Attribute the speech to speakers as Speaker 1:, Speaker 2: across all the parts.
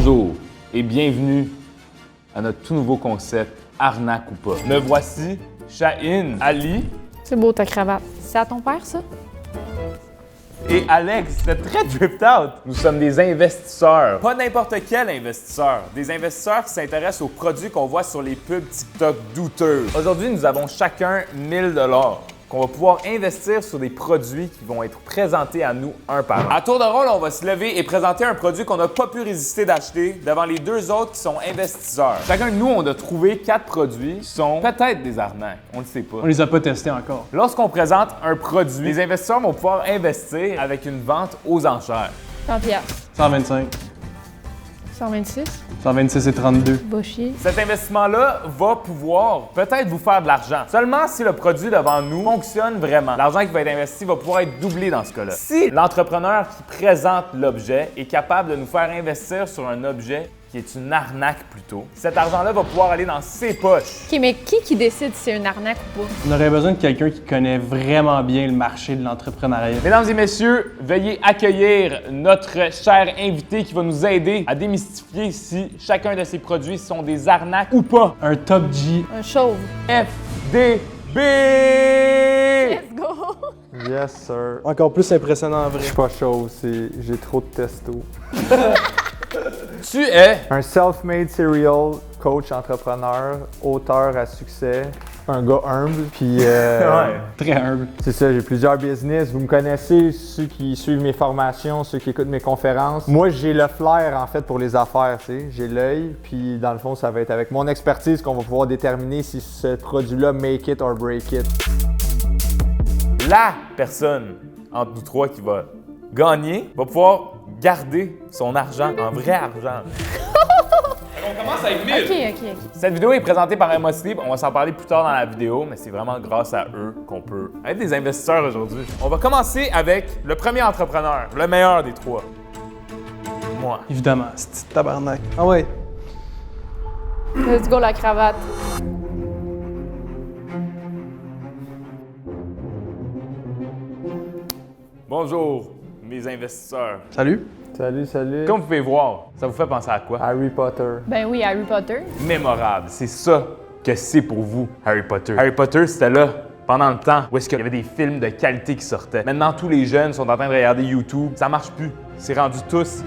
Speaker 1: Bonjour et bienvenue à notre tout nouveau concept Arnaque ou pas. Me voici, Shaheen, Ali
Speaker 2: C'est beau ta cravate. C'est à ton père, ça?
Speaker 1: et Alex. C'est très dripped out. Nous sommes des investisseurs. Pas n'importe quel investisseur. Des investisseurs qui s'intéressent aux produits qu'on voit sur les pubs TikTok douteux. Aujourd'hui, nous avons chacun 1000 $ qu'on va pouvoir investir sur des produits qui vont être présentés à nous un par un. À tour de rôle, on va se lever et présenter un produit qu'on n'a pas pu résister d'acheter devant les deux autres qui sont investisseurs. Chacun de nous, on a trouvé 4 produits qui sont peut-être des arnaques. On ne sait pas.
Speaker 3: On les a pas testés encore.
Speaker 1: Lorsqu'on présente un produit, les investisseurs vont pouvoir investir avec une vente aux enchères.
Speaker 2: 100 piastres.
Speaker 3: 125,
Speaker 2: 126.
Speaker 3: 126 et 32.
Speaker 2: Bochier.
Speaker 1: Cet investissement-là va pouvoir peut-être vous faire de l'argent. Seulement si le produit devant nous fonctionne vraiment. L'argent qui va être investi va pouvoir être doublé dans ce cas-là. Si l'entrepreneur qui présente l'objet est capable de nous faire investir sur un objet qui est une arnaque plutôt, cet argent-là va pouvoir aller dans ses poches.
Speaker 2: OK, mais qui décide si c'est une arnaque ou pas?
Speaker 3: On aurait besoin de quelqu'un qui connaît vraiment bien le marché de l'entrepreneuriat.
Speaker 1: Mesdames et messieurs, veuillez accueillir notre cher invité qui va nous aider à démystifier si chacun de ces produits sont des arnaques ou pas.
Speaker 3: Un Top G.
Speaker 2: Un chauve.
Speaker 1: FDB!
Speaker 2: Let's go!
Speaker 4: Yes, sir.
Speaker 3: Encore plus impressionnant en vrai.
Speaker 4: Je suis pas chaud, j'ai trop de testo.
Speaker 1: Tu es
Speaker 4: Un self-made serial coach entrepreneur, auteur à succès, un gars humble, puis
Speaker 3: Très humble.
Speaker 4: c'est ça, j'ai plusieurs business. Vous me connaissez, ceux qui suivent mes formations, ceux qui écoutent mes conférences. Moi, j'ai le flair, en fait, pour les affaires, tu sais. J'ai l'œil, puis dans le fond, ça va être avec mon expertise qu'on va pouvoir déterminer si ce produit-là make it or break it.
Speaker 1: la personne entre nous trois qui va gagner, va pouvoir garder son argent en vrai argent. On commence avec 1000.
Speaker 2: OK.
Speaker 1: Cette vidéo est présentée par Emma Sleep. On va s'en parler plus tard dans la vidéo, mais c'est vraiment grâce à eux qu'on peut être des investisseurs aujourd'hui. On va commencer avec le premier entrepreneur, le meilleur des trois. Moi.
Speaker 3: Évidemment, c'est tabarnak. Ah ouais.
Speaker 2: Let's go, la cravate.
Speaker 1: Bonjour, mes investisseurs.
Speaker 3: Salut.
Speaker 4: Salut, salut.
Speaker 1: Comme vous pouvez voir, ça vous fait penser à quoi?
Speaker 4: Harry Potter.
Speaker 2: Ben oui, Harry Potter.
Speaker 1: Mémorable. C'est ça que c'est pour vous, Harry Potter. Harry Potter, c'était là pendant le temps où est-ce qu'il y avait des films de qualité qui sortaient. Maintenant, tous les jeunes sont en train de regarder YouTube. Ça marche plus. C'est rendu tous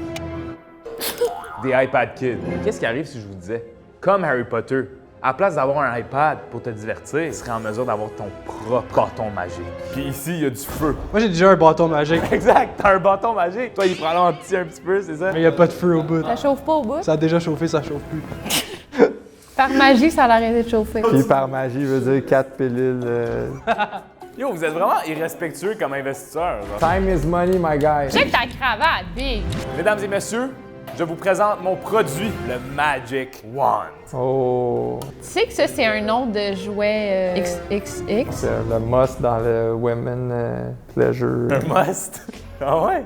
Speaker 1: des iPad Kids. Qu'est-ce qui arrive si je vous disais, comme Harry Potter, à la place d'avoir un iPad pour te divertir, tu serais en mesure d'avoir ton propre bâton magique. Puis ici, il y a du feu.
Speaker 3: Moi j'ai déjà un bâton magique,
Speaker 1: Exact, t'as un bâton magique. Toi, il prend l'anti un petit peu, c'est ça?
Speaker 3: mais il n'y a pas de feu au bout.
Speaker 2: Ça chauffe pas au bout.
Speaker 3: Ça a déjà chauffé, ça chauffe plus.
Speaker 2: Par magie, ça a arrêté de chauffer.
Speaker 4: Puis par magie, je veux dire 4 pilules.
Speaker 1: Yo, vous êtes vraiment irrespectueux comme investisseur. genre.
Speaker 4: Time is money, my guy.
Speaker 2: Check ta cravate, big.
Speaker 1: Mesdames et messieurs, je vous présente mon produit, le Magic Wand.
Speaker 4: Oh,
Speaker 2: Tu sais que ça, c'est un nom de jouet XXX?
Speaker 4: c'est le must dans le women pleasure.
Speaker 1: Un must. Ah ouais?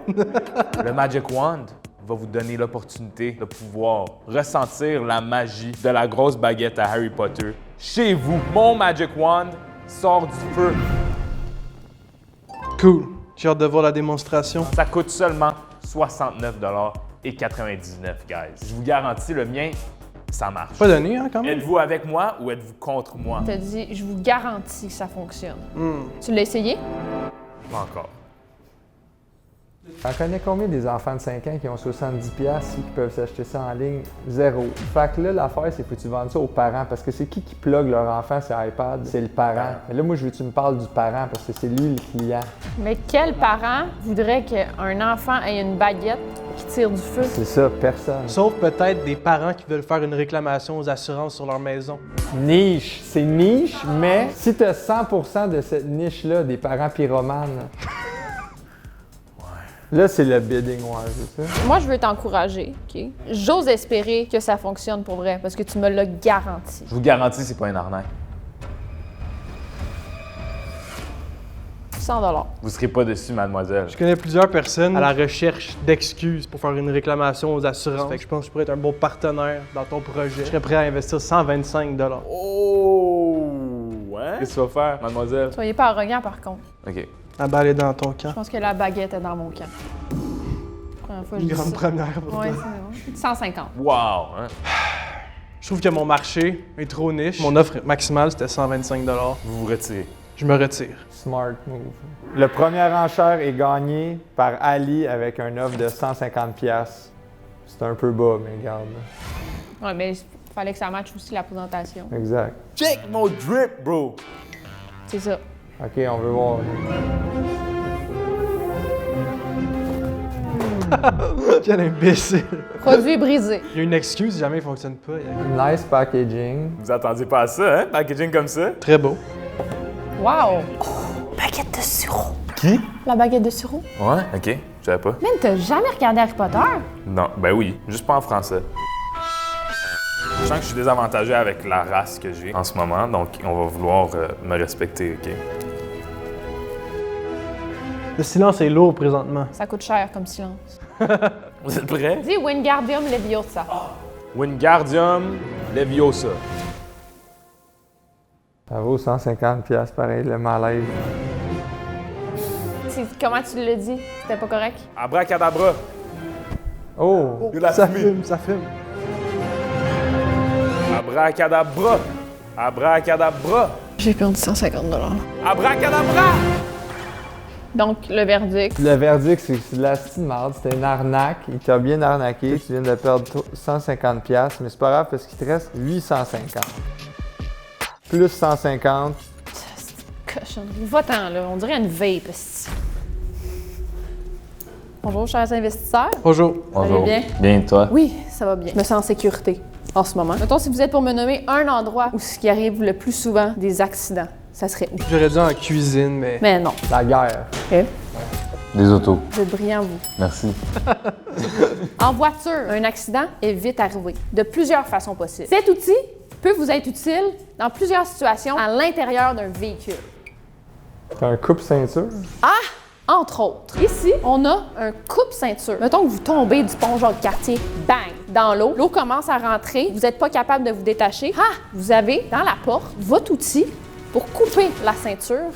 Speaker 1: Le Magic Wand va vous donner l'opportunité de pouvoir ressentir la magie de la grosse baguette à Harry Potter chez vous. Mon Magic Wand sort du feu.
Speaker 3: Cool. J'ai hâte de voir la démonstration.
Speaker 1: Ça coûte seulement 69 $ et 99, guys. Je vous garantis, le mien, ça marche.
Speaker 3: Pas donné, hein, quand même.
Speaker 1: Êtes-vous avec moi ou êtes-vous contre moi?
Speaker 2: T'as dit, je vous garantis que ça fonctionne. Tu l'as essayé?
Speaker 1: Pas encore.
Speaker 4: T'en connais combien des enfants de 5 ans qui ont 70$ qui peuvent s'acheter ça en ligne? Zéro. Fait que là, l'affaire, c'est que tu vendes ça aux parents parce que c'est qui plug leur enfant sur iPad? C'est le parent. Mais là, moi, je veux que tu me parles du parent parce que c'est lui le client.
Speaker 2: Mais quel parent voudrait qu'un enfant ait une baguette qui tire du feu?
Speaker 4: C'est ça, personne.
Speaker 3: Sauf peut-être des parents qui veulent faire une réclamation aux assurances sur leur maison.
Speaker 4: Niche. C'est niche, mais si tu as 100% de cette niche-là, des parents pyromanes, là, c'est le bidding war, c'est ça?
Speaker 2: Moi, je veux t'encourager, OK? J'ose espérer que ça fonctionne pour vrai, parce que tu me l'as garanti.
Speaker 1: Je vous garantis, c'est pas une arnaque.
Speaker 2: 100 $.
Speaker 1: Vous serez pas dessus, mademoiselle.
Speaker 3: Je connais plusieurs personnes à la recherche d'excuses pour faire une réclamation aux assurances. Fait que je pense que je pourrais être un bon partenaire dans ton projet. Je serais prêt à investir 125 $.
Speaker 1: Oh! Ouais? Qu'est-ce que tu vas faire, mademoiselle?
Speaker 2: Soyez pas arrogant, par contre.
Speaker 1: OK.
Speaker 3: La balle est dans ton camp.
Speaker 2: Je pense que la baguette est dans mon camp. première fois que je
Speaker 3: Une
Speaker 2: dis
Speaker 3: grande
Speaker 2: ça.
Speaker 3: première pour
Speaker 2: Ouais,
Speaker 3: toi.
Speaker 2: c'est bon. 150.
Speaker 1: Wow! Hein?
Speaker 3: Je trouve que mon marché est trop niche. Mon offre maximale, c'était 125 $.
Speaker 1: Vous vous retirez.
Speaker 3: Je me retire.
Speaker 4: Smart move. Le premier enchère est gagné par Ali avec un offre de 150 $. C'est un peu bas, mais regarde.
Speaker 2: Ouais, mais il fallait que ça matche aussi la présentation.
Speaker 4: Exact.
Speaker 1: Check mon drip, bro!
Speaker 2: C'est ça.
Speaker 4: OK, on veut voir.
Speaker 3: Quel imbécile.
Speaker 2: Produit brisé.
Speaker 3: Il y a une excuse, jamais il fonctionne pas.
Speaker 4: Nice packaging.
Speaker 1: Vous attendiez pas à ça, hein? Packaging comme ça?
Speaker 3: Très beau.
Speaker 2: Wow! Baguette de sirop.
Speaker 1: Qui?
Speaker 2: La baguette de sirop?
Speaker 1: Ouais, ok. Je savais pas.
Speaker 2: Man, t'as jamais regardé Harry Potter?
Speaker 1: Non, ben oui, juste pas en français. Je sens que je suis désavantagé avec la race que j'ai en ce moment, donc on va vouloir me respecter, ok?
Speaker 3: Le silence est lourd présentement.
Speaker 2: Ça coûte cher comme silence.
Speaker 1: Vous êtes prêts?
Speaker 2: Dis Wingardium Leviosa.
Speaker 1: Wingardium Leviosa.
Speaker 4: Ça vaut 150 $ pareil, le malaise.
Speaker 2: Comment tu l'as dit? C'était pas correct?
Speaker 1: Abracadabra.
Speaker 4: Oh!
Speaker 3: Ça fume, ça fume.
Speaker 1: Abracadabra. Abracadabra.
Speaker 2: J'ai perdu 150 $.
Speaker 1: Abracadabra!
Speaker 2: Donc, le verdict.
Speaker 4: Le verdict, c'est que c'est de la style marde, c'était une arnaque. Il t'a bien arnaqué, tu viens de perdre 150 $, mais c'est pas grave parce qu'il te reste 850. Plus 150.
Speaker 2: Cochonnerie. Va-t'en, là. On dirait une vape. esti. Bonjour, chers investisseurs.
Speaker 3: Bonjour.
Speaker 2: Ça va bien?
Speaker 1: Bien, toi?
Speaker 2: Oui, ça va bien. Je me sens en sécurité en ce moment. Mettons, si vous êtes pour me nommer un endroit où ce qui arrive le plus souvent, des accidents, ça serait où?
Speaker 3: J'aurais dit en cuisine, mais.
Speaker 2: Mais non.
Speaker 4: La guerre.
Speaker 2: OK?
Speaker 1: Des autos.
Speaker 2: Vous êtes brillants, vous.
Speaker 1: Merci.
Speaker 2: En voiture, un accident est vite arrivé, de plusieurs façons possibles. Cet outil peut vous être utile dans plusieurs situations à l'intérieur d'un véhicule.
Speaker 4: T'as un coupe-ceinture?
Speaker 2: Entre autres. Ici, on a un coupe-ceinture. Mettons que vous tombez du pont Jacques-Cartier, bang, dans l'eau. L'eau commence à rentrer, vous n'êtes pas capable de vous détacher. Vous avez dans la porte votre outil pour couper la ceinture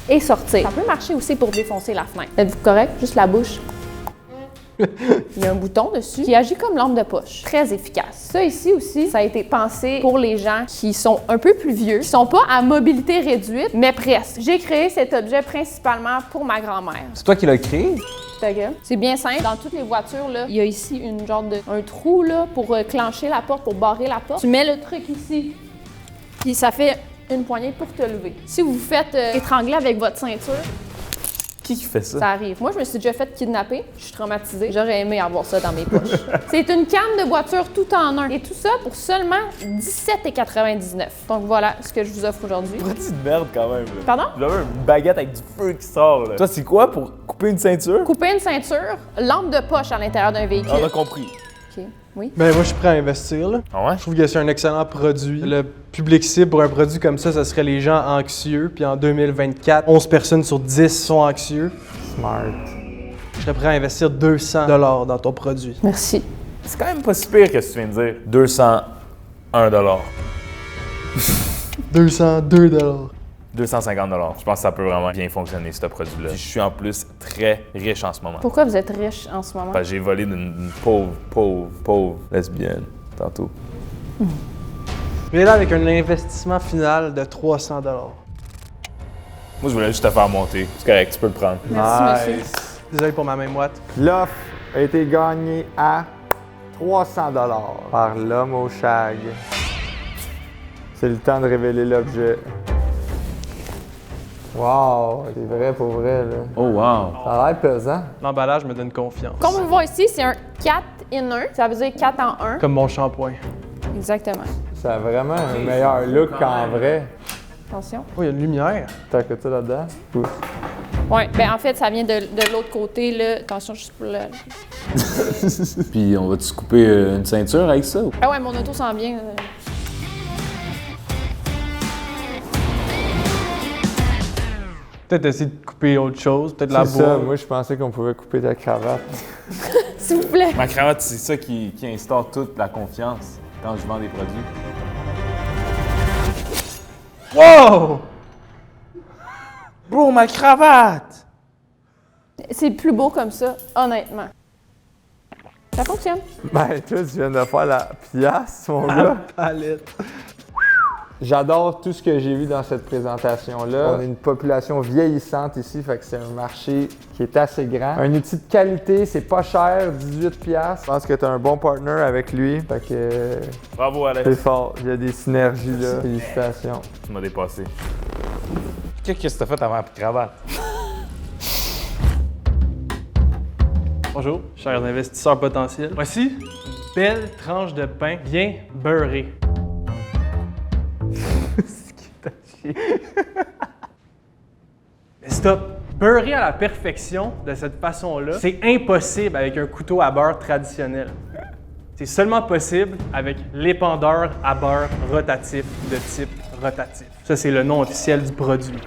Speaker 2: et sortir. Ça peut marcher aussi pour défoncer la fenêtre. Êtes-vous correct? Juste la bouche. Il y a un bouton dessus qui agit comme lampe de poche. Très efficace. Ça ici aussi, ça a été pensé pour les gens qui sont un peu plus vieux, qui sont pas à mobilité réduite, mais presque. J'ai créé cet objet principalement pour ma grand-mère.
Speaker 1: C'est toi qui l'as créé?
Speaker 2: Ta gueule. C'est bien simple. Dans toutes les voitures, là, il y a ici une genre de un trou là, pour clencher la porte, pour barrer la porte. Tu mets le truc ici, puis ça fait une poignée pour te lever. Si vous vous faites étrangler avec votre ceinture,
Speaker 1: Qui fait ça?
Speaker 2: ça arrive. Moi, je me suis déjà fait kidnapper. Je suis traumatisée. J'aurais aimé avoir ça dans mes poches. C'est une canne de voiture tout en un. Et tout ça pour seulement 17,99 $. Donc voilà ce que je vous offre aujourd'hui.
Speaker 1: Produit de merde quand même. Là.
Speaker 2: Pardon?
Speaker 1: Vous avez une baguette avec du feu qui sort. Là. Toi, c'est quoi pour couper une ceinture?
Speaker 2: Couper une ceinture, lampe de poche à l'intérieur d'un véhicule.
Speaker 1: On a compris.
Speaker 2: OK. Oui.
Speaker 3: Ben, moi, je suis prêt à investir, là.
Speaker 1: Ah ouais?
Speaker 3: Je trouve que c'est un excellent produit. Le public cible pour un produit comme ça serait les gens anxieux. Puis en 2024, 11 personnes sur 10 sont anxieux.
Speaker 4: Smart.
Speaker 3: Je serais prêt à investir 200 $ dans ton produit.
Speaker 2: Merci.
Speaker 1: C'est quand même pas si pire que ce que tu viens de dire. 201 $.
Speaker 3: 202 $.
Speaker 1: 250 $. Je pense que ça peut vraiment bien fonctionner, ce produit-là. Puis je suis en plus très riche en ce moment.
Speaker 2: Pourquoi vous êtes riche en ce moment?
Speaker 1: Parce que j'ai volé d'une pauvre lesbienne tantôt.
Speaker 3: Mais là, avec un investissement final de 300 $.
Speaker 1: Moi, je voulais juste te faire monter. C'est correct, tu peux le prendre.
Speaker 2: Merci, monsieur.
Speaker 3: Désolé pour ma main moite.
Speaker 4: L'offre a été gagnée à 300 $ par l'homme au shag. C'est le temps de révéler l'objet. Wow, c'est vrai pour vrai, là.
Speaker 1: Oh, wow.
Speaker 4: Ça a l'air pesant.
Speaker 3: L'emballage me donne confiance.
Speaker 2: Comme on voit ici, c'est un 4 in 1. Ça veut dire 4 en 1.
Speaker 3: Comme mon shampoing.
Speaker 2: Exactement.
Speaker 4: Ça a vraiment un meilleur look qu'en vrai.
Speaker 2: Attention.
Speaker 3: Oh, il y a une lumière.
Speaker 4: T'as que ça là-dedans? Ouf.
Speaker 2: Ouais, ben en fait, ça vient de l'autre côté, là. Attention, juste pour le...
Speaker 1: Puis, on va-tu couper une ceinture avec ça?
Speaker 2: Ah ouais, mon auto sent bien.
Speaker 3: Peut-être essayer de couper autre chose, peut-être la
Speaker 4: C'est ça,
Speaker 3: bois.
Speaker 4: moi je pensais qu'on pouvait couper ta cravate.
Speaker 2: S'il vous plaît.
Speaker 1: Ma cravate, c'est ça qui instaure toute la confiance quand je vends des produits.
Speaker 3: Wow!
Speaker 1: Bro, ma cravate!
Speaker 2: C'est plus beau comme ça, honnêtement. Ça fonctionne.
Speaker 4: Ben, toi, tu viens de faire la pièce, mon gars.
Speaker 3: Palette.
Speaker 4: J'adore tout ce que j'ai vu dans cette présentation-là. On a une population vieillissante ici, fait que c'est un marché qui est assez grand. Un outil de qualité, c'est pas cher, 18$. Je pense que tu as un bon partner avec lui. Fait que
Speaker 1: Bravo, Alex.
Speaker 4: c'est fort, il y a des synergies là. Félicitations.
Speaker 1: Tu m'as dépassé. Qu'est-ce que t'as fait avant la cravate?
Speaker 3: Bonjour, chers investisseurs potentiels. Voici une belle tranche de pain bien beurrée. Mais stop! Beurrer à la perfection de cette façon-là, c'est impossible avec un couteau à beurre traditionnel. C'est seulement possible avec l'épandeur à beurre rotatif de type rotatif. Ça, c'est le nom officiel du produit.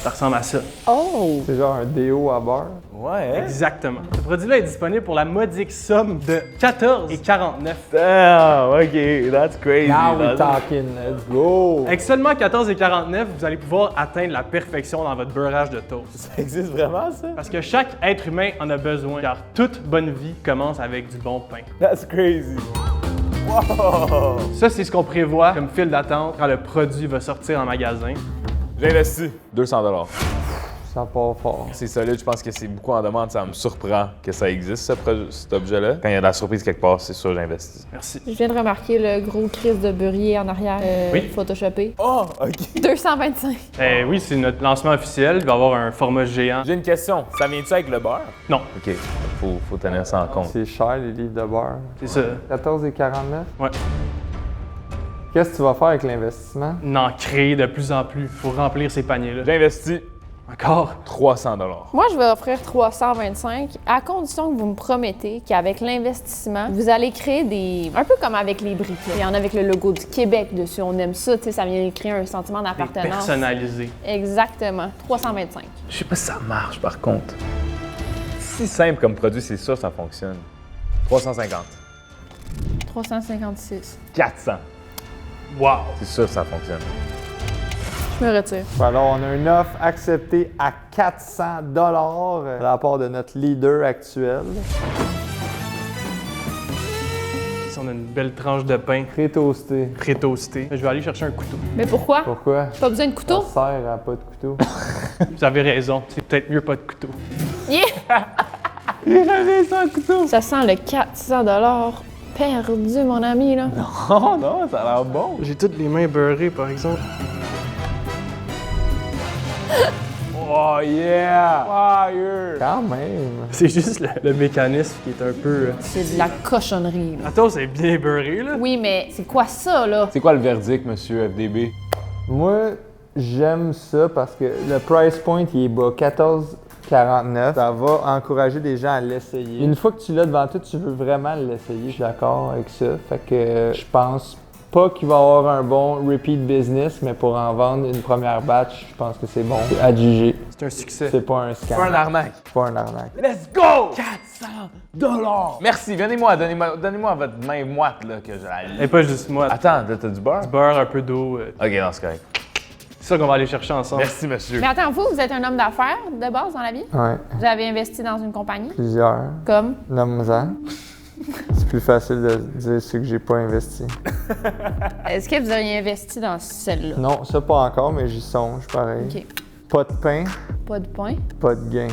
Speaker 3: Ça ressemble à ça.
Speaker 2: Oh!
Speaker 4: C'est genre un déo à beurre.
Speaker 1: Ouais, hein?
Speaker 3: Exactement. Ce produit-là est disponible pour la modique somme de 14,49$.
Speaker 1: Ah, ok, that's crazy.
Speaker 4: Now we're talking, let's go!
Speaker 3: Avec seulement 14,49$, vous allez pouvoir atteindre la perfection dans votre beurrage de toast.
Speaker 1: Ça existe vraiment, ça?
Speaker 3: Parce que chaque être humain en a besoin, car toute bonne vie commence avec du bon pain.
Speaker 1: That's crazy. Wow!
Speaker 3: Ça, c'est ce qu'on prévoit comme file d'attente quand le produit va sortir en magasin.
Speaker 1: J'ai investi 200$.
Speaker 4: Ça part fort.
Speaker 1: C'est solide, je pense que c'est beaucoup en demande. Ça me surprend que ça existe, cet objet-là. Quand il y a de la surprise quelque part, c'est sûr j'investis.
Speaker 3: Merci.
Speaker 2: Je viens de remarquer le gros crise de beurrier en arrière.
Speaker 3: Oui.
Speaker 2: Photoshopé.
Speaker 1: Oh, ok.
Speaker 2: 225.
Speaker 3: Oui, c'est notre lancement officiel. Il va y avoir un format géant.
Speaker 1: J'ai une question. Ça vient-tu avec le beurre?
Speaker 3: Non,
Speaker 1: Ok, faut tenir ça en compte.
Speaker 4: C'est cher, les livres de beurre.
Speaker 3: c'est ça.
Speaker 4: 14,49$.
Speaker 3: Ouais.
Speaker 4: Qu'est-ce que tu vas faire avec l'investissement?
Speaker 3: En créer de plus en plus. Il faut remplir ces paniers-là.
Speaker 1: J'ai investi
Speaker 3: Encore?
Speaker 1: 300$.
Speaker 2: Moi, je vais offrir 325 à condition que vous me promettez qu'avec l'investissement, vous allez créer des... Un peu comme avec les briques. Là. Il y en a avec le logo du Québec dessus. On aime ça, tu sais, ça vient créer un sentiment d'appartenance.
Speaker 3: Personnalisé.
Speaker 2: Exactement. 325.
Speaker 1: Je sais pas si ça marche, par contre. Si simple comme produit, c'est sûr ça fonctionne. 350.
Speaker 2: 356.
Speaker 1: 400.
Speaker 3: Wow!
Speaker 1: C'est sûr ça fonctionne.
Speaker 2: Je me retire.
Speaker 4: Alors, on a une offre acceptée à 400$ de la part de notre leader actuel.
Speaker 3: Ici, on a une belle tranche de pain
Speaker 4: Pré-toasté.
Speaker 3: pré-toasté. Je vais aller chercher un couteau.
Speaker 2: Mais pourquoi?
Speaker 4: Pourquoi?
Speaker 2: Pas besoin de couteau?
Speaker 4: Ça sert à pas de couteau.
Speaker 3: Vous avez raison. C'est peut-être mieux pas de couteau.
Speaker 2: Yeah! Ça sent le 400$ perdu, mon ami, là.
Speaker 1: Oh non, ça a l'air bon.
Speaker 3: J'ai toutes les mains beurrées, par exemple.
Speaker 1: Oh yeah! Fire!
Speaker 4: Quand même.
Speaker 3: C'est juste le mécanisme qui est un peu...
Speaker 2: C'est de la cochonnerie, là.
Speaker 3: La toast est bien beurrée, là.
Speaker 2: Oui, mais c'est quoi ça, là?
Speaker 1: C'est quoi le verdict, monsieur FDB?
Speaker 4: Moi, j'aime ça parce que le price point, il est bas. 14,49$. Ça va encourager les gens à l'essayer. Une fois que tu l'as devant toi, tu veux vraiment l'essayer. Je suis d'accord avec ça. Fait que je pense pas qu'il va y avoir un bon repeat business, mais pour en vendre une première batch, je pense que c'est bon. C'est à juger.
Speaker 3: C'est un succès.
Speaker 4: C'est pas un scam.
Speaker 1: Pas un arnaque.
Speaker 4: C'est pas un arnaque.
Speaker 1: Let's go! 400$! Merci, donnez-moi votre main moite, là, que je la...
Speaker 3: Et pas juste moi.
Speaker 1: Attends, t'as du beurre?
Speaker 3: Du beurre, un peu d'eau.
Speaker 1: Ok, non, c'est correct.
Speaker 3: C'est ça qu'on va aller chercher ensemble.
Speaker 1: Merci, monsieur.
Speaker 2: Mais attends, vous êtes un homme d'affaires de base dans la vie?
Speaker 4: Ouais,
Speaker 2: Vous avez investi dans une compagnie?
Speaker 4: plusieurs.
Speaker 2: Comme?
Speaker 4: Nomme-en. C'est plus facile de dire ceux que j'ai pas investi.
Speaker 2: Est-ce que vous auriez investi dans celle-là?
Speaker 4: Non, ça pas encore, mais j'y songe pareil.
Speaker 2: OK.
Speaker 4: Pas de pain,
Speaker 2: Pas de pain?
Speaker 4: pas de gain.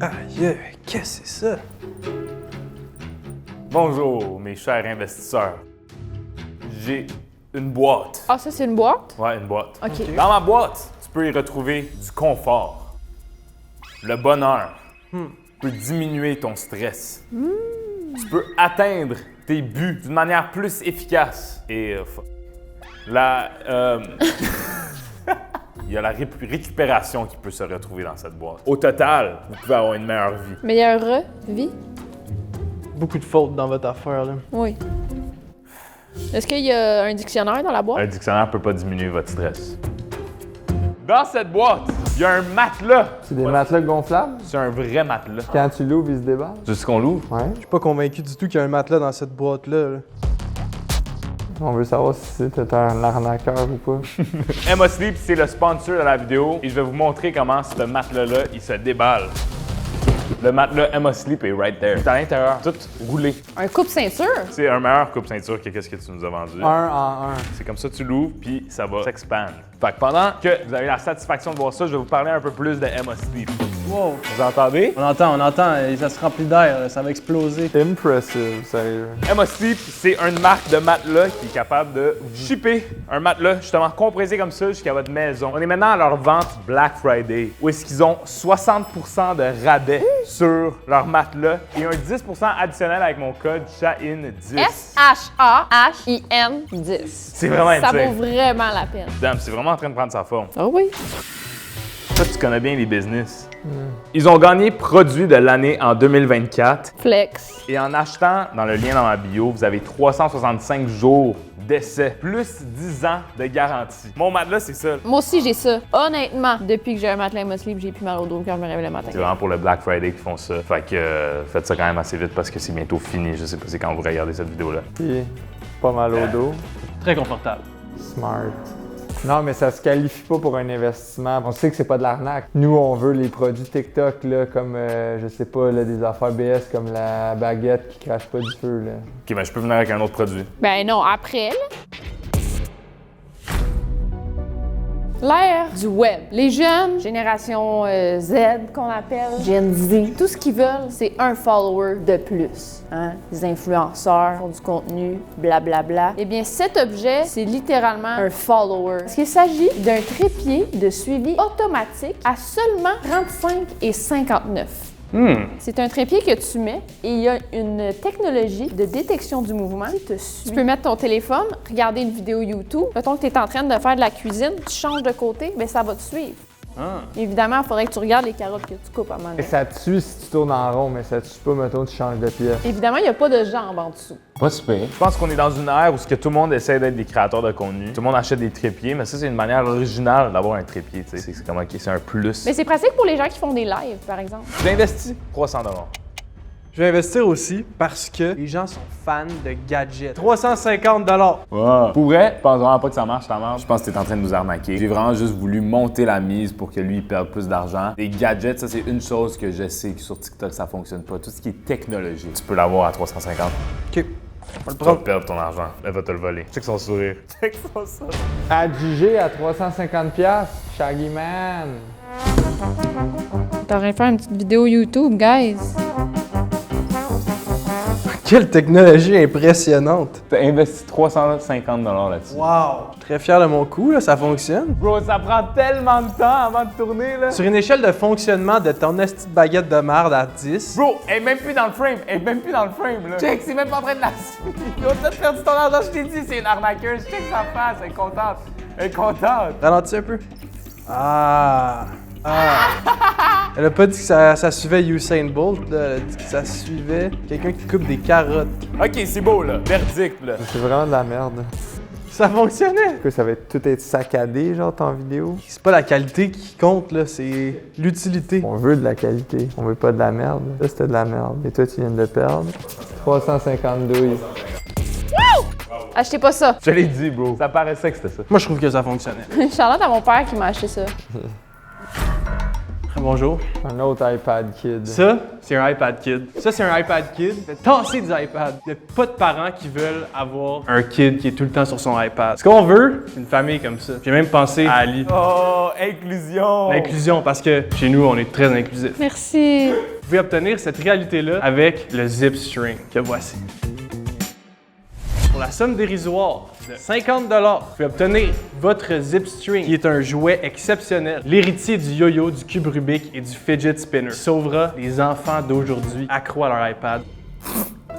Speaker 3: Aïe, qu'est-ce que c'est ça?
Speaker 1: Bonjour, mes chers investisseurs. J'ai une boîte.
Speaker 2: Ah, ça, c'est une boîte?
Speaker 1: Ouais, une boîte.
Speaker 2: OK.
Speaker 1: Dans ma boîte, tu peux y retrouver du confort, le bonheur. Tu peux diminuer ton stress. Tu peux atteindre tes buts d'une manière plus efficace. Et il y a la récupération qui peut se retrouver dans cette boîte. Au total, vous pouvez avoir une meilleure vie.
Speaker 2: Meilleure vie?
Speaker 3: Beaucoup de fautes dans votre affaire, là.
Speaker 2: Oui. Est-ce qu'il y a un dictionnaire dans la boîte?
Speaker 1: Un dictionnaire peut pas diminuer votre stress. Dans cette boîte, il y a un matelas.
Speaker 4: C'est des matelas gonflables?
Speaker 1: C'est un vrai matelas.
Speaker 4: Quand tu l'ouvres, il se déballe?
Speaker 1: C'est ce qu'on l'ouvre?
Speaker 4: Ouais.
Speaker 3: Je suis pas convaincu du tout qu'il y a un matelas dans cette boîte-là. Là.
Speaker 4: On veut savoir si c'est un arnaqueur ou pas.
Speaker 1: Emma Sleep, c'est le sponsor de la vidéo et je vais vous montrer comment ce matelas-là, il se déballe. Le matelas Emma Sleep est right there. C'est à l'intérieur, tout roulé.
Speaker 2: Un coupe-ceinture?
Speaker 1: C'est un meilleur coupe-ceinture que qu'est-ce que tu nous as vendu.
Speaker 4: Un en un.
Speaker 1: C'est comme ça, tu l'ouvres, puis ça va s'expandre. Fait que pendant que vous avez la satisfaction de voir ça, je vais vous parler un peu plus de Emma Sleep.
Speaker 3: Wow!
Speaker 1: Vous entendez?
Speaker 3: On entend, et ça se remplit d'air, là, ça va exploser.
Speaker 4: Impressive, sérieux.
Speaker 1: Emma Sleep, c'est une marque de matelas qui est capable de vous shipper un matelas justement compressé comme ça jusqu'à votre maison. On est maintenant à leur vente Black Friday, où est-ce qu'ils ont 60% de rabais sur leur matelas et un 10% additionnel avec mon code SHAHIN10.
Speaker 2: SHAHIN 10.
Speaker 1: C'est vraiment
Speaker 2: Ça
Speaker 1: insane.
Speaker 2: vaut vraiment la peine.
Speaker 1: Damn, c'est vraiment en train de prendre sa forme.
Speaker 2: Ah oui?
Speaker 1: Toi, tu connais bien les business. Ils ont gagné produit de l'année en 2024.
Speaker 2: Flex.
Speaker 1: Et en achetant dans le lien dans ma bio, vous avez 365 jours d'essai, plus 10 ans de garantie. Mon matelas, c'est ça.
Speaker 2: Moi aussi, j'ai ça. Honnêtement, depuis que j'ai un matelas Emma Sleep, j'ai plus mal au dos quand je me réveille le matin.
Speaker 1: C'est vraiment pour le Black Friday qu'ils font ça. Fait que faites ça quand même assez vite parce que c'est bientôt fini. Je sais pas c'est quand vous regardez cette vidéo-là.
Speaker 4: Puis, pas mal au dos.
Speaker 3: Très confortable.
Speaker 4: Smart. Non, mais ça se qualifie pas pour un investissement. On sait que c'est pas de l'arnaque. Nous, on veut les produits TikTok, là, comme, je sais pas, là, des affaires BS comme la baguette qui crache pas du feu, là.
Speaker 1: OK, ben je peux venir avec un autre produit.
Speaker 2: Ben non, après, là. L'ère du web. Les jeunes, génération Z qu'on appelle, Gen Z, tout ce qu'ils veulent, c'est un follower de plus. Hein? Les influenceurs font du contenu, blablabla. Eh bien, cet objet, c'est littéralement un follower. Parce qu'il s'agit d'un trépied de suivi automatique à seulement 35,59 $. C'est un trépied que tu mets et il y a une technologie de détection du mouvement qui te suit. Tu peux mettre ton téléphone, regarder une vidéo YouTube. Mettons que tu es en train de faire de la cuisine, tu changes de côté, bien ça va te suivre. Évidemment, il faudrait que tu regardes les carottes que tu coupes à un moment
Speaker 4: Et
Speaker 2: donné.
Speaker 4: ça tue si tu tournes en rond, mais ça tue pas, mettons, tu changes de pièce.
Speaker 2: Évidemment, il n'y a pas de jambes en dessous.
Speaker 1: Pas super. Je pense qu'on est dans une ère où ce que tout le monde essaie d'être des créateurs de contenu. Tout le monde achète des trépieds, mais ça, c'est une manière originale d'avoir un trépied. Tu sais. C'est comme, OK, c'est un plus.
Speaker 2: Mais c'est pratique pour les gens qui font des lives, par exemple.
Speaker 1: J'ai investi 300 $.
Speaker 3: Je vais investir aussi parce que les gens sont fans de gadgets. 350 $.
Speaker 1: Wow. Pour vrai, je pense vraiment pas que ça marche, ta marche. Je pense que t'es en train de nous arnaquer. J'ai vraiment juste voulu monter la mise pour que lui il perde plus d'argent. Les gadgets, ça c'est une chose que je sais que sur TikTok ça fonctionne pas. Tout ce qui est technologie, tu peux l'avoir à 350.
Speaker 3: OK. On va le
Speaker 1: Tu vas
Speaker 3: prendre.
Speaker 1: perdre ton argent. Elle va te le voler. Check son sourire. Check son sourire.
Speaker 4: Adjugé à 350$, Shaggy Man.
Speaker 2: T'aurais fait une petite vidéo YouTube, guys.
Speaker 3: Quelle technologie impressionnante!
Speaker 1: T'as investi 350 $ là-dessus.
Speaker 3: Wow! Je suis très fier de mon coup, là, ça fonctionne.
Speaker 1: Bro, ça prend tellement de temps avant de tourner, là.
Speaker 3: Sur une échelle de fonctionnement de ton petite baguette de merde à 10,
Speaker 1: Bro, elle est même plus dans le frame. Elle est même plus dans le frame, là. Check, c'est même pas en train de la suivre. Ils ont tous perdu ton argent. Je t'ai dit, c'est une arnaqueuse. Check sa face. Elle est contente. Elle est contente.
Speaker 3: ralentis un peu. Ah! Elle a pas dit que ça suivait Usain Bolt, là. Elle a dit que ça suivait quelqu'un qui coupe des carottes.
Speaker 1: OK, c'est beau, là. Verdict, là.
Speaker 4: C'est vraiment de la merde.
Speaker 3: Ça fonctionnait!
Speaker 4: Que ça va tout être saccadé, genre, ton vidéo.
Speaker 3: C'est pas la qualité qui compte, là, c'est l'utilité.
Speaker 4: On veut de la qualité, on veut pas de la merde. Ça, c'était de la merde. Et toi, tu viens de le perdre. 350 douilles.
Speaker 2: Achetez pas ça.
Speaker 1: Je l'ai dit, bro. Ça paraissait que c'était ça.
Speaker 3: Moi, je trouve que ça fonctionnait.
Speaker 2: Charlotte à mon père qui m'a acheté ça.
Speaker 3: Bonjour.
Speaker 4: Un autre iPad Kid.
Speaker 3: Ça, c'est un iPad Kid. Ça, c'est un iPad Kid. Tasser des iPads. Il n'y a pas de parents qui veulent avoir un kid qui est tout le temps sur son iPad. Ce qu'on veut, c'est une famille comme ça. J'ai même pensé à Ali.
Speaker 1: Oh, inclusion.
Speaker 3: L'inclusion, parce que chez nous, on est très inclusif.
Speaker 2: Merci.
Speaker 3: Vous pouvez obtenir cette réalité-là avec le Zip String que voici. Pour la somme dérisoire de 50 $, vous pouvez obtenir votre Zip String, qui est un jouet exceptionnel, l'héritier du yo-yo, du cube Rubik et du fidget spinner, qui sauvera les enfants d'aujourd'hui accros à leur iPad.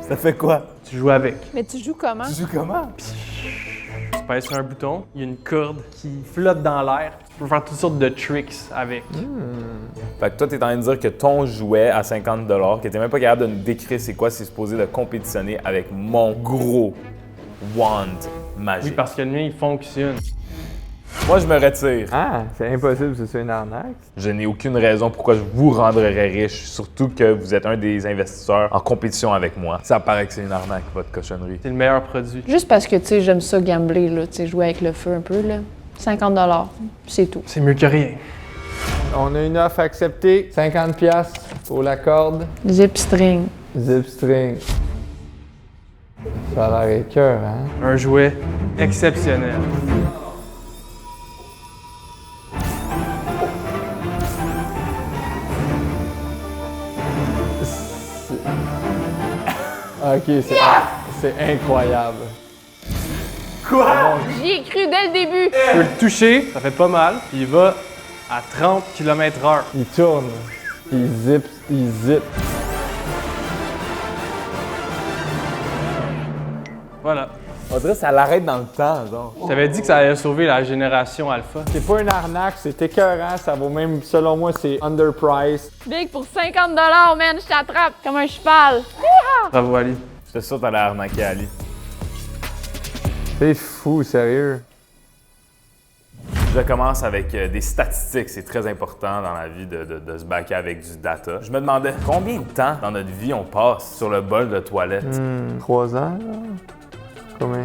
Speaker 1: Ça fait quoi?
Speaker 3: Tu joues avec.
Speaker 2: Mais tu joues comment?
Speaker 1: Tu joues comment?
Speaker 3: Tu pèses sur un bouton, il y a une corde qui flotte dans l'air. Tu peux faire toutes sortes de tricks avec.
Speaker 1: Fait que toi, t'es en train de dire que ton jouet à 50 $, que t'es même pas capable de nous décrire c'est quoi, c'est supposé de compétitionner avec mon gros wand magique.
Speaker 3: Oui, parce que le mien, il fonctionne.
Speaker 1: Moi, je me retire.
Speaker 4: Ah, c'est impossible, c'est une arnaque.
Speaker 1: Je n'ai aucune raison pourquoi je vous rendrais riche, surtout que vous êtes un des investisseurs en compétition avec moi. Ça paraît que c'est une arnaque, votre cochonnerie.
Speaker 3: C'est le meilleur produit.
Speaker 2: Juste parce que, tu sais, j'aime ça gambler, là, tu sais, jouer avec le feu un peu, là. 50 $, c'est tout.
Speaker 3: C'est mieux que rien.
Speaker 4: On a une offre acceptée. 50$ pour la corde.
Speaker 2: Zip string.
Speaker 4: Zip string. Ça a l'air écœur, hein?
Speaker 3: Un jouet exceptionnel.
Speaker 4: Ok, c'est incroyable.
Speaker 2: J'y ai cru dès le début.
Speaker 3: Tu peux le toucher, ça fait pas mal, puis il va à 30 km/h.
Speaker 4: Il tourne. Il zip, il zip.
Speaker 3: Voilà.
Speaker 1: On dirait que ça l'arrête dans le temps, genre.
Speaker 3: Je t'avais dit que ça allait sauver la génération alpha.
Speaker 4: C'est pas une arnaque, c'est écœurant. Ça vaut même, selon moi, c'est underpriced.
Speaker 2: Big, pour 50 $, man, je t'attrape comme un cheval.
Speaker 3: Bravo, Ali.
Speaker 1: J'étais sûr que t'allais arnaquer Ali.
Speaker 4: C'est fou, sérieux.
Speaker 1: Je commence avec des statistiques. C'est très important dans la vie de se backer avec du data. Je me demandais combien de temps dans notre vie on passe sur le bol de toilette.
Speaker 4: 3 ans, là? Combien?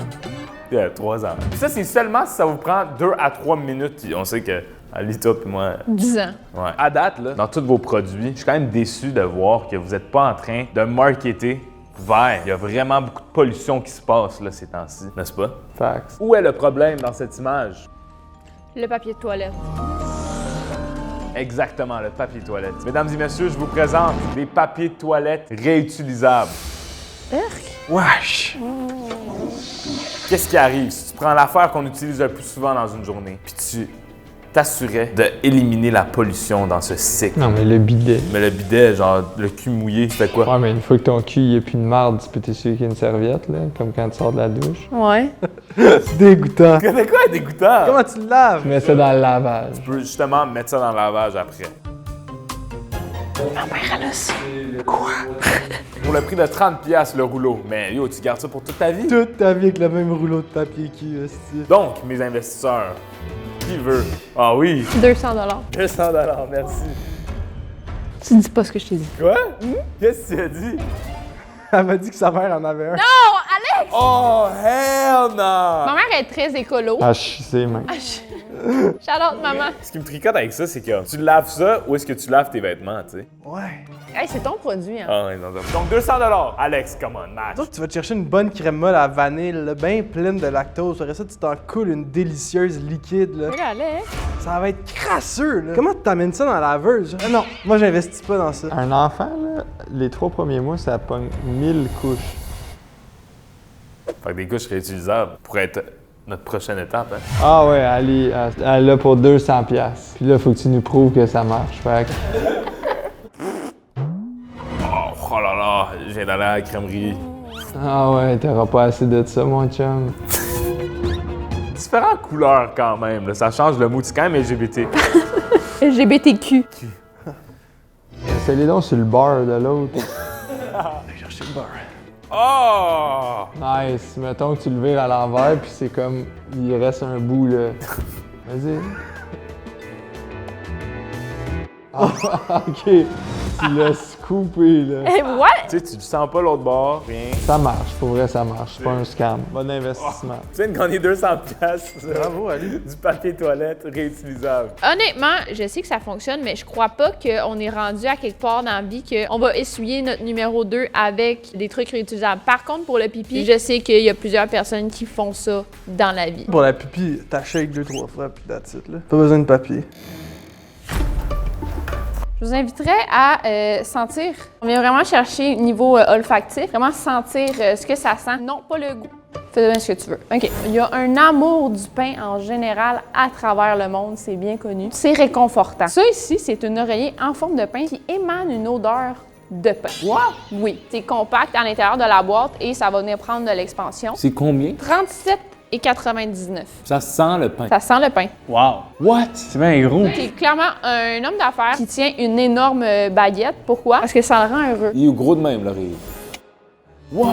Speaker 1: Il y a 3 ans. Puis ça, c'est seulement si ça vous prend 2 à 3 minutes. On sait que Ali, toi et moi...
Speaker 2: 10 ans.
Speaker 1: Ouais. À date, là, dans tous vos produits, je suis quand même déçu de voir que vous n'êtes pas en train de marketer vert. Il y a vraiment beaucoup de pollution qui se passe là, ces temps-ci, n'est-ce pas?
Speaker 4: Facts.
Speaker 1: Où est le problème dans cette image?
Speaker 2: Le papier de toilette.
Speaker 1: Exactement, le papier toilette. Mesdames et messieurs, je vous présente des papiers de toilette réutilisables.
Speaker 3: Wesh!
Speaker 1: Qu'est-ce qui arrive si tu prends l'affaire qu'on utilise le plus souvent dans une journée, puis tu t'assurais d'éliminer la pollution dans ce cycle?
Speaker 4: Non, mais le bidet.
Speaker 1: Mais le bidet, genre le cul mouillé, tu fais quoi?
Speaker 4: Ouais, mais une fois que ton cul, il a plus de marde, tu peux t'essuyer avec une serviette, là, comme quand tu sors de la douche.
Speaker 2: Ouais.
Speaker 3: C'est dégoûtant.
Speaker 1: Tu connais quoi, dégoûtant?
Speaker 3: Comment tu le laves?
Speaker 4: Tu mets ça dans le lavage.
Speaker 1: Tu peux justement mettre ça dans le lavage après.
Speaker 2: Ma mère, elle a ça.
Speaker 1: Pour le prix de 30$ le rouleau. Mais yo, tu gardes ça pour toute ta vie?
Speaker 3: Toute ta vie avec le même rouleau de papier qui est.
Speaker 1: Donc, mes investisseurs, qui veut? Ah oui,
Speaker 2: 200 $.
Speaker 1: 200$, merci.
Speaker 2: Tu dis pas ce que je t'ai dit.
Speaker 1: Quoi? Qu'est-ce que tu as dit?
Speaker 3: Elle m'a dit que sa mère en avait un.
Speaker 2: Non, Alex!
Speaker 1: Oh, hell
Speaker 2: Ma
Speaker 1: no!
Speaker 2: mère est très écolo.
Speaker 4: Ah, je sais, même.
Speaker 2: Shout-out, maman.
Speaker 1: Ce qui me tricote avec ça, c'est que tu laves ça ou est-ce que tu laves tes vêtements, tu sais?
Speaker 3: Ouais.
Speaker 2: Hey, c'est ton produit, hein.
Speaker 1: Ah ouais, non, non. Donc 200$. Alex, come on, match.
Speaker 3: Donc, tu vas te chercher une bonne crème molle à vanille, là, bien pleine de lactose. Après ça, tu t'en coules une délicieuse liquide. Là.
Speaker 2: Regarde, Alex.
Speaker 3: Ça va être crasseux. Là. Comment tu t'amènes ça dans la laveuse? Ah non, moi, j'investis pas dans ça.
Speaker 4: Un enfant, là, les 3 premiers mois, ça pogne 1000 couches.
Speaker 1: Fait que des couches réutilisables pourraient être notre prochaine étape, hein?
Speaker 4: Ah ouais, elle l'a pour 200$. Puis là, faut que tu nous prouves que ça marche. Fait que...
Speaker 1: Oh là là, je viens d'aller à la crèmerie.
Speaker 4: Ah ouais, t'auras pas assez de ça, mon chum.
Speaker 1: Différentes couleurs quand même, là. Ça change le mood. C'est quand même LGBT.
Speaker 2: LGBTQ.
Speaker 4: C'est donc sur le bar de l'autre.
Speaker 3: Allez chercher le beurre.
Speaker 1: Oh!
Speaker 4: Nice. Mettons que tu le vires à l'envers, puis c'est comme... Il reste un bout, là. Vas-y. Ah, OK. Tu l'as scoopé, là.
Speaker 2: Hey, what?
Speaker 1: Tu sais, tu le sens pas l'autre bord, rien.
Speaker 4: Ça marche. Pour vrai, ça marche. C'est pas un scam. Bon investissement.
Speaker 1: Tu viens de gagner 200$
Speaker 3: Bravo, Ali.
Speaker 1: du papier toilette réutilisable.
Speaker 2: Honnêtement, je sais que ça fonctionne, mais je crois pas qu'on est rendu à quelque part dans la vie qu'on va essuyer notre numéro 2 avec des trucs réutilisables. Par contre, pour le pipi, je sais qu'il y a plusieurs personnes qui font ça dans la vie.
Speaker 3: Pour la pipi, t'achètes 2-3 fois, puis that's it, là. Pas besoin de papier.
Speaker 2: Je vous inviterais à sentir. On vient vraiment chercher niveau olfactif, vraiment sentir ce que ça sent. Non, pas le goût. Fais bien ce que tu veux. OK. Il y a un amour du pain en général à travers le monde, c'est bien connu. C'est réconfortant. Ça ici, c'est un oreiller en forme de pain qui émane une odeur de pain.
Speaker 1: What?
Speaker 2: Oui. C'est compact à l'intérieur de la boîte et ça va venir prendre de l'expansion.
Speaker 1: C'est combien?
Speaker 2: 37,99.
Speaker 1: Ça sent le pain.
Speaker 2: Ça sent le pain.
Speaker 3: Wow.
Speaker 1: What?
Speaker 3: C'est bien gros.
Speaker 2: C'est clairement un homme d'affaires qui tient une énorme baguette. Pourquoi? Parce que ça le rend heureux.
Speaker 1: Il est gros de même, l'oreiller. Wow!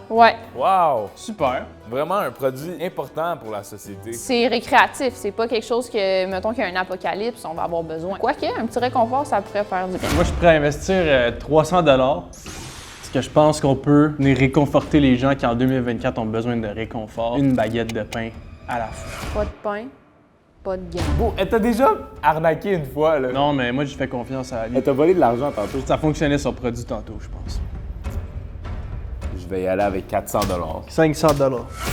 Speaker 2: Ouais.
Speaker 1: Wow!
Speaker 3: Super.
Speaker 1: Vraiment un produit important pour la société.
Speaker 2: C'est récréatif, c'est pas quelque chose que, mettons qu'il y a un apocalypse, on va avoir besoin. Quoique, un petit réconfort, ça pourrait faire du bien.
Speaker 3: Moi, je suis prêt à investir 300$. Parce que je pense qu'on peut venir réconforter les gens qui, en 2024, ont besoin de réconfort. Une baguette de pain à la fois.
Speaker 2: Pas de pain. pas de gain.
Speaker 1: Bon, elle t'a déjà arnaqué une fois, là.
Speaker 3: Non, mais moi, j'ai fait confiance à Ali.
Speaker 1: Elle t'a volé de l'argent tantôt.
Speaker 3: Ça fonctionnait sur produit tantôt, je pense.
Speaker 1: Je vais y aller avec 400
Speaker 3: 500 $.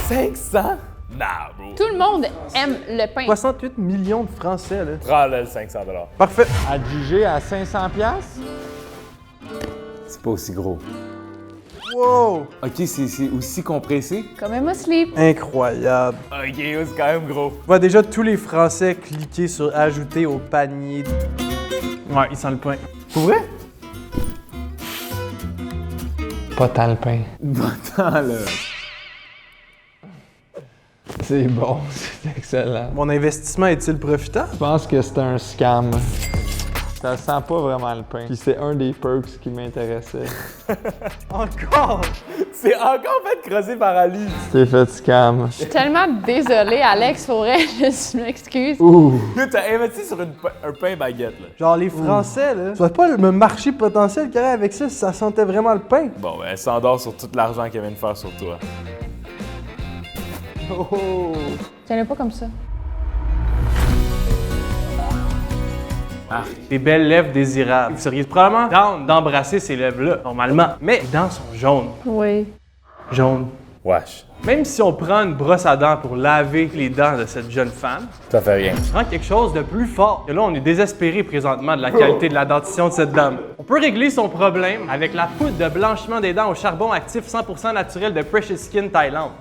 Speaker 1: 500? Nah, bro.
Speaker 2: Tout le monde aime le pain.
Speaker 3: 68 millions de Français, là.
Speaker 1: Prends-le, le 500
Speaker 3: Parfait.
Speaker 4: Adjugé à 500$?
Speaker 1: C'est pas aussi gros.
Speaker 3: Wow!
Speaker 1: Ok, c'est aussi compressé?
Speaker 2: Comme un sleep.
Speaker 3: Incroyable.
Speaker 1: Ok, c'est quand même gros.
Speaker 3: Je vois déjà tous les Français cliquer sur ajouter au panier. Ouais, il sent le pain.
Speaker 1: Pour vrai?
Speaker 4: Pas tant le pain.
Speaker 1: Attends, là.
Speaker 4: C'est bon, c'est excellent.
Speaker 3: Mon investissement est-il profitable?
Speaker 4: Je pense que c'est un scam. Ça sent pas vraiment le pain. Puis c'est un des perks qui m'intéressait.
Speaker 3: Encore?
Speaker 1: C'est encore fait creuser par Ali.
Speaker 4: T'es fait scam.
Speaker 2: Je suis tellement désolée, Alex, pour vrai, je m'excuse.
Speaker 4: Ouh!
Speaker 1: Là, t'as investi sur un pain baguette, là.
Speaker 3: Genre, les Français, là. Tu vois pas le marché potentiel qu'il y aurait avec ça si ça sentait vraiment le pain?
Speaker 1: Bon, ben, elle s'endort sur tout l'argent qu'elle vient de faire sur toi.
Speaker 3: Oh!
Speaker 2: Tiens-le pas comme ça.
Speaker 3: Des belles lèvres désirables. Vous seriez probablement down d'embrasser ces lèvres-là, normalement. Mais les dents sont jaunes.
Speaker 2: Oui.
Speaker 3: Jaunes.
Speaker 1: Wesh.
Speaker 3: Même si on prend une brosse à dents pour laver les dents de cette jeune femme,
Speaker 1: Ça fait rien.
Speaker 3: on prend quelque chose de plus fort. Et là, on est désespéré présentement de la qualité de la dentition de cette dame. On peut régler son problème avec la poudre de blanchiment des dents au charbon actif 100% naturel de Precious Skin Thailand.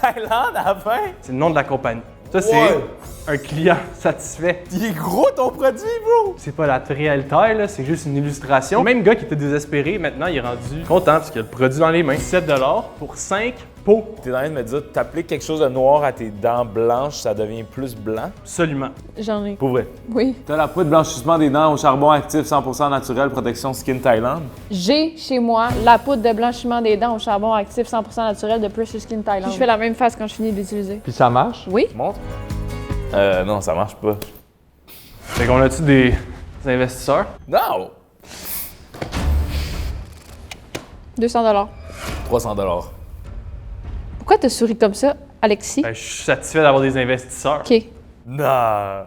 Speaker 1: Thaïlande, à la fin?
Speaker 3: C'est le nom de la compagnie. Ça, c'est
Speaker 1: Ouais.
Speaker 3: un client satisfait.
Speaker 1: Il est gros, ton produit, bro!
Speaker 3: C'est pas la réelle taille, là, c'est juste une illustration. Le même gars qui était désespéré, maintenant, il est rendu content parce qu'il a le produit dans les mains. 7 $ pour 5 pots.
Speaker 1: T'es en train de me dire, t'appliques quelque chose de noir à tes dents blanches, ça devient plus blanc?
Speaker 3: Absolument.
Speaker 2: J'en ai.
Speaker 1: Pour vrai.
Speaker 2: Oui.
Speaker 1: T'as la poudre blanchissement des dents au charbon actif 100% naturel, protection Skin Thailand.
Speaker 2: J'ai chez moi la poudre de blanchiment des dents au charbon actif 100% naturel de Precious Skin Thailand. Je fais la même face quand je finis d'utiliser.
Speaker 4: Puis ça marche?
Speaker 2: Oui.
Speaker 1: Montre. Non, ça marche pas.
Speaker 3: Fait qu'on a-tu des investisseurs?
Speaker 1: Non!
Speaker 2: 200 $.
Speaker 1: 300 $.
Speaker 2: Pourquoi t'as souri comme ça, Alexis?
Speaker 3: Ben, je suis satisfait d'avoir des investisseurs.
Speaker 2: OK.
Speaker 1: Non!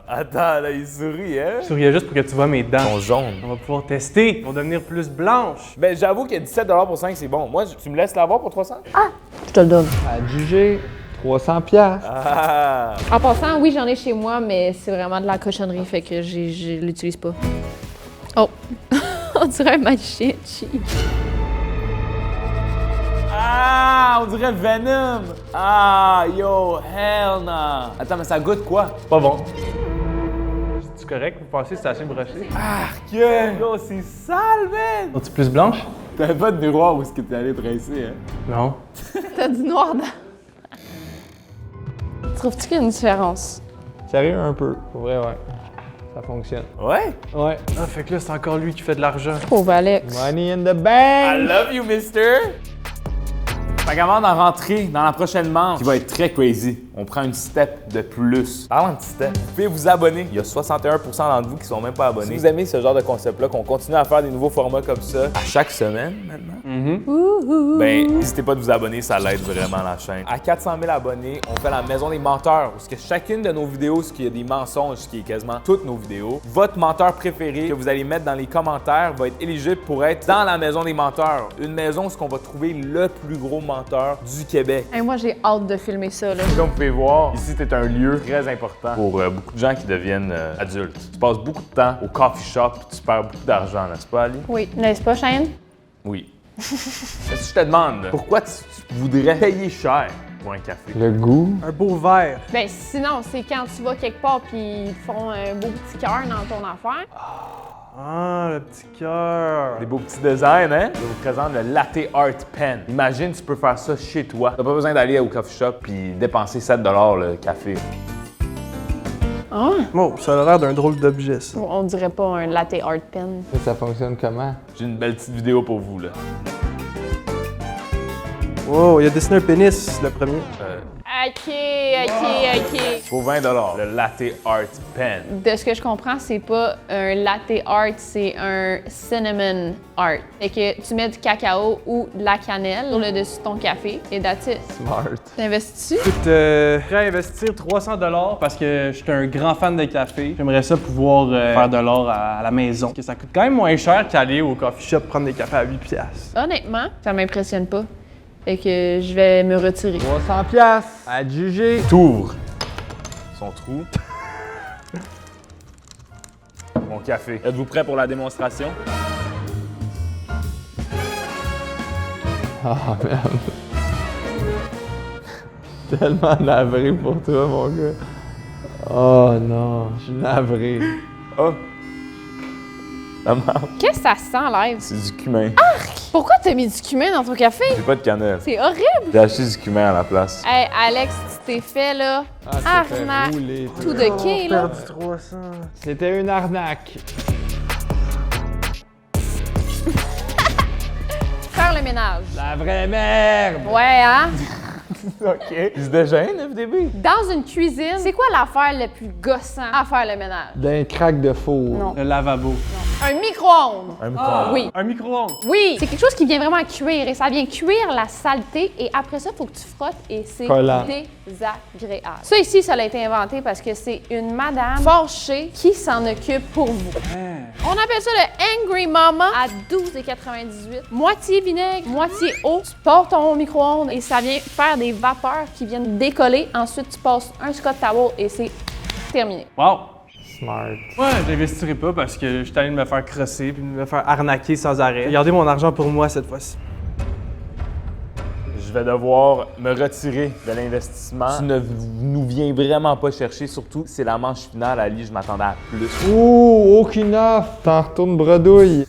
Speaker 1: Attends, là, il sourit, hein?
Speaker 3: Je souriais juste pour que tu vois mes dents.
Speaker 1: Ils sont jaunes.
Speaker 3: On va pouvoir tester. Ils vont devenir plus blanches.
Speaker 1: Ben, j'avoue que 17 $ pour 5, c'est bon. Moi, tu me laisses l'avoir pour 300?
Speaker 2: Je te le donne.
Speaker 4: Adjugé 300$.
Speaker 1: Ah!
Speaker 2: En passant, oui, j'en ai chez moi, mais c'est vraiment de la cochonnerie, fait que je l'utilise pas. Oh! On dirait un machine.
Speaker 1: Ah! On dirait Venom! Ah! Yo! Hell no! Attends, mais ça goûte quoi?
Speaker 3: Pas bon. C'est correct? Vous pensez que c'est assez broché?
Speaker 1: Que? Yo, c'est sale, man!
Speaker 3: Sont-tu plus blanches?
Speaker 1: T'avais pas de miroir où est-ce que t'es allé presser, hein?
Speaker 3: Non.
Speaker 2: T'as du noir dans. Trouves-tu qu'il y a une différence?
Speaker 4: Sérieux, un peu. Pour vrai, ouais. Ça fonctionne.
Speaker 1: Ouais?
Speaker 4: Ouais.
Speaker 3: Ah, fait que là, c'est encore lui qui fait de l'argent.
Speaker 2: Pauvre Alex.
Speaker 4: Money in the
Speaker 1: I
Speaker 4: bank!
Speaker 1: love you, mister! Fait qu'avant d'en rentrer dans la prochaine manche, qui va être très crazy, on prend une step de plus. Parlant de step, vous pouvez vous abonner. Il y a 61% d'entre vous qui sont même pas abonnés. Si vous aimez ce genre de concept-là, qu'on continue à faire des nouveaux formats comme ça à chaque semaine maintenant, ben n'hésitez pas de vous abonner, ça l'aide vraiment la chaîne. À 400 000 abonnés, on fait la maison des menteurs, parce que chacune de nos vidéos, ce qu'il y a des mensonges, ce qui est quasiment toutes nos vidéos, votre menteur préféré que vous allez mettre dans les commentaires va être éligible pour être dans la maison des menteurs. Une maison où on va trouver le plus gros menteur du Québec.
Speaker 2: Hey, moi, j'ai hâte de filmer ça, là.
Speaker 1: Comme vous pouvez voir, ici c'est un lieu très important pour beaucoup de gens qui deviennent adultes. Tu passes beaucoup de temps au coffee shop et tu perds beaucoup d'argent, n'est-ce pas, Ali?
Speaker 2: Oui. N'est-ce pas, Cheyenne?
Speaker 1: Oui. Mais si je te demande, pourquoi tu voudrais payer cher pour un café?
Speaker 4: Le goût.
Speaker 3: Un beau verre.
Speaker 2: Ben, sinon, c'est quand tu vas quelque part puis ils te font un beau petit cœur dans ton affaire.
Speaker 3: Ah, le petit cœur.
Speaker 1: Des beaux petits designs, hein? Je vous présente le Latte Art Pen. Imagine, tu peux faire ça chez toi. T'as pas besoin d'aller au coffee shop puis dépenser 7 $ le café.
Speaker 2: Ah!
Speaker 3: Bon, ça a l'air d'un drôle d'objet, ça.
Speaker 2: On dirait pas un latte art pen.
Speaker 4: Ça fonctionne comment?
Speaker 1: J'ai une belle petite vidéo pour vous, là.
Speaker 3: Wow, il a dessiné un pénis, le premier.
Speaker 1: Faut 20 $. Le latte art pen.
Speaker 2: De ce que je comprends, c'est pas un latte art, c'est un cinnamon art. Fait que tu mets du cacao ou de la cannelle sur le dessus de ton café et that's it.
Speaker 4: Smart.
Speaker 2: T'investis-tu?
Speaker 3: Écoute, prêt à investir 300 $ parce que je suis un grand fan de café. J'aimerais ça pouvoir faire de l'or à la maison. Parce que ça coûte quand même moins cher qu'aller au coffee shop prendre des cafés à 8$.
Speaker 2: Honnêtement, ça m'impressionne pas. Fait que je vais me retirer.
Speaker 4: 300$, à te juger.
Speaker 1: T'ouvres son trou. Mon café. Êtes-vous prêts pour la démonstration?
Speaker 4: Ah, merde. Tellement navré pour toi, mon gars. Oh non, je suis navré.
Speaker 1: Oh! La marque.
Speaker 2: Qu'est-ce que ça sent live?
Speaker 1: C'est du cumin.
Speaker 2: Pourquoi t'as mis du cumin dans ton café?
Speaker 1: J'ai pas de cannelle.
Speaker 2: C'est horrible!
Speaker 1: J'ai acheté du cumin à la place.
Speaker 2: Hey, Alex, tu t'es fait là. Arnaque. Tout de quai, là.
Speaker 3: 300.
Speaker 4: C'était une arnaque.
Speaker 2: Faire le ménage.
Speaker 4: La vraie merde!
Speaker 2: Ouais, hein?
Speaker 1: OK. Il se déjeune, FDB?
Speaker 2: Dans une cuisine, c'est quoi l'affaire le plus gossant à faire le ménage?
Speaker 4: D'un crack de four.
Speaker 2: Non.
Speaker 3: Le lavabo.
Speaker 2: Un micro-ondes.
Speaker 1: Un micro-ondes.
Speaker 2: Oui.
Speaker 3: Un micro-ondes.
Speaker 2: Oui, c'est quelque chose qui vient vraiment cuire et ça vient cuire la saleté et après ça, il faut que tu frottes et c'est
Speaker 4: Collant.
Speaker 2: désagréable. Ça ici, ça a été inventé parce que c'est une madame fâchée qui s'en occupe pour vous. On appelle ça le Angry Mama à 12,98. Moitié vinaigre, moitié eau. Tu portes ton micro-ondes et ça vient faire des vapeurs qui viennent décoller. Ensuite, tu passes un Scott Towel et c'est terminé.
Speaker 3: Wow!
Speaker 4: Smart.
Speaker 3: Ouais, j'investirai pas parce que je suis allé me faire crosser puis me faire arnaquer sans arrêt. Gardez mon argent pour moi cette fois-ci.
Speaker 1: Je vais devoir me retirer de l'investissement. Tu ne nous viens vraiment pas chercher, surtout c'est la manche finale, Ali, je m'attendais à plus.
Speaker 4: Ouh, aucune offre! T'en retournes bredouille.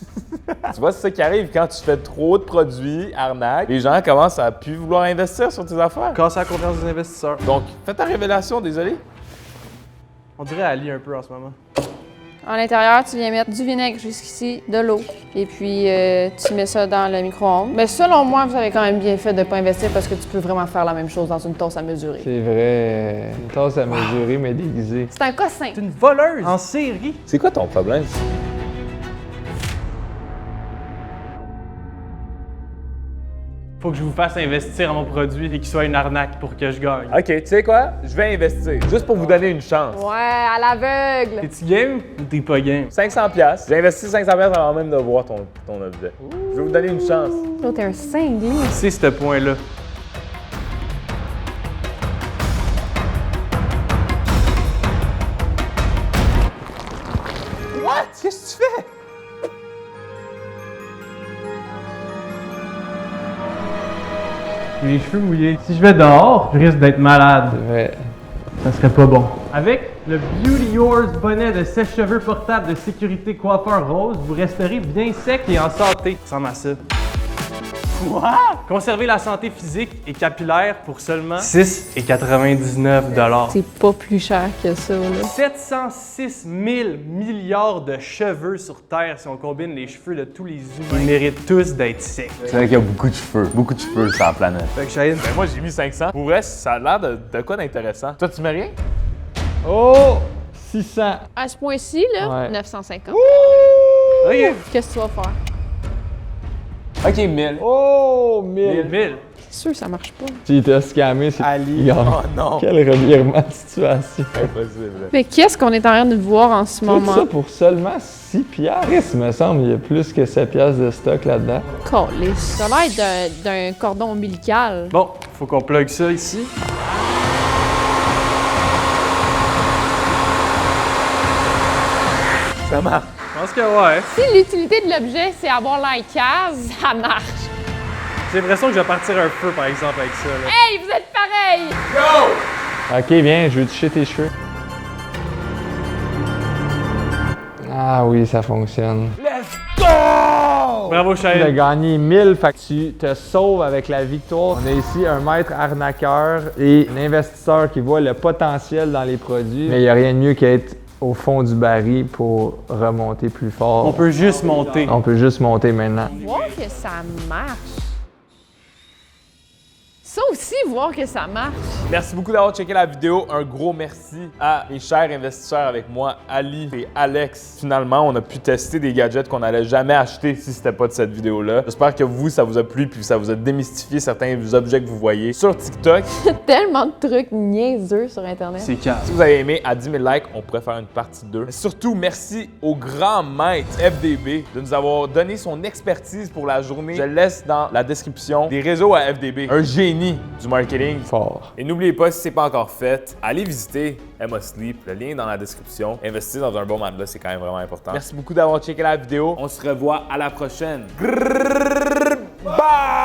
Speaker 1: Tu vois, c'est ça qui arrive quand tu fais trop de produits, arnaque, les gens commencent à plus vouloir investir sur tes affaires.
Speaker 3: Casser la confiance des investisseurs.
Speaker 1: Donc, fais ta révélation, désolé.
Speaker 3: On dirait Ali un peu en ce moment.
Speaker 2: À l'intérieur, tu viens mettre du vinaigre jusqu'ici, de l'eau, et puis tu mets ça dans le micro-ondes. Mais selon moi, vous avez quand même bien fait de ne pas investir parce que tu peux vraiment faire la même chose dans une tasse à mesurer.
Speaker 4: C'est vrai. Une tasse à mesurer, mais déguisée.
Speaker 2: C'est un cossin.
Speaker 3: C'est une voleuse en série.
Speaker 1: C'est quoi ton problème?
Speaker 3: Faut que je vous fasse investir en mon produit et qu'il soit une arnaque pour que je gagne.
Speaker 1: OK, tu sais quoi? Je vais investir, juste pour vous donner une chance.
Speaker 2: Ouais, à l'aveugle.
Speaker 3: T'es-tu game ou t'es pas game?
Speaker 1: 500$. J'ai investi 500$ avant même de voir ton objet. Je vais vous donner une chance.
Speaker 2: Toi, t'es un cinglé.
Speaker 3: C'est ce point-là.
Speaker 1: What? Qu'est-ce que tu fais?
Speaker 3: J'ai les cheveux mouillés. Si je vais dehors, je risque d'être malade.
Speaker 4: C'est vrai.
Speaker 3: Ça serait pas bon. Avec le Beauty Yours bonnet de sèche-cheveux portable de sécurité coiffeur rose, vous resterez bien sec et en santé. Ça ressemble à ça. Quoi? Conservez la santé physique et capillaire pour seulement 6,99 $.
Speaker 2: C'est pas plus cher que ça, là.
Speaker 3: 706 000 milliards de cheveux sur Terre si on combine les cheveux de tous les humains. Ils méritent tous d'être secs.
Speaker 1: C'est vrai qu'il y a beaucoup de cheveux sur la planète.
Speaker 3: Fait que Shahid,
Speaker 1: Ben moi, j'ai mis 500. Pour vrai, ça a l'air de quoi d'intéressant. Toi, tu mets rien?
Speaker 4: Oh! 600.
Speaker 2: À ce point-ci, là,
Speaker 4: Ouais.
Speaker 2: 950.
Speaker 3: OK.
Speaker 2: Qu'est-ce que tu vas faire?
Speaker 1: OK, 1000.
Speaker 4: Oh! 1000.
Speaker 3: 1000.
Speaker 2: C'est sûr que ça marche pas.
Speaker 4: Tu t'as scammé, c'est Ali.
Speaker 1: Oh non!
Speaker 4: Quel revirement de situation.
Speaker 1: Impossible.
Speaker 2: Mais qu'est-ce qu'on est en train de voir en ce
Speaker 4: Tout
Speaker 2: moment?
Speaker 4: ça pour seulement 6 piastres. Il me semble qu'il y a plus que 7 piastres de stock là-dedans.
Speaker 2: Calisse. Ça a l'air d'un cordon ombilical.
Speaker 3: Bon, faut qu'on plug ça ici.
Speaker 1: Ça marche.
Speaker 3: Je pense que ouais.
Speaker 2: Si l'utilité de l'objet, c'est avoir l'air cave, ça marche.
Speaker 3: J'ai l'impression que je vais partir un feu, par exemple, avec ça. Là.
Speaker 2: Hey, vous êtes pareils!
Speaker 4: Ok, viens, je vais toucher tes cheveux. Ah oui, ça fonctionne.
Speaker 3: Bravo,
Speaker 4: Tu as
Speaker 3: Shahid.
Speaker 4: gagné 1000, fait que tu te sauves avec la victoire. On a ici un maître arnaqueur et un investisseur qui voit le potentiel dans les produits. Mais il n'y a rien de mieux qu'être au fond du baril pour remonter plus fort.
Speaker 3: On peut juste monter.
Speaker 4: On peut juste monter maintenant.
Speaker 2: Voir que ça marche. Ça aussi, voir que ça marche.
Speaker 1: Merci beaucoup d'avoir checké la vidéo. Un gros merci à mes chers investisseurs avec moi, Ali et Alex. Finalement, on a pu tester des gadgets qu'on n'allait jamais acheter si c'était pas de cette vidéo-là. J'espère que vous, ça vous a plu puis ça vous a démystifié certains objets que vous voyez sur TikTok.
Speaker 2: Tellement de trucs niaiseux sur Internet.
Speaker 3: C'est calme.
Speaker 1: Si vous avez aimé, à 10 000 likes, on pourrait faire une partie 2. Mais surtout, merci au grand maître FDB de nous avoir donné son expertise pour la journée. Je laisse dans la description des réseaux à FDB. Un génie du marketing.
Speaker 4: Fort.
Speaker 1: Et n'oubliez pas, si ce n'est pas encore fait, allez visiter Emma Sleep. Le lien est dans la description. Investir dans un bon matelas, c'est quand même vraiment important. Merci beaucoup d'avoir checké la vidéo. On se revoit à la prochaine. Bye!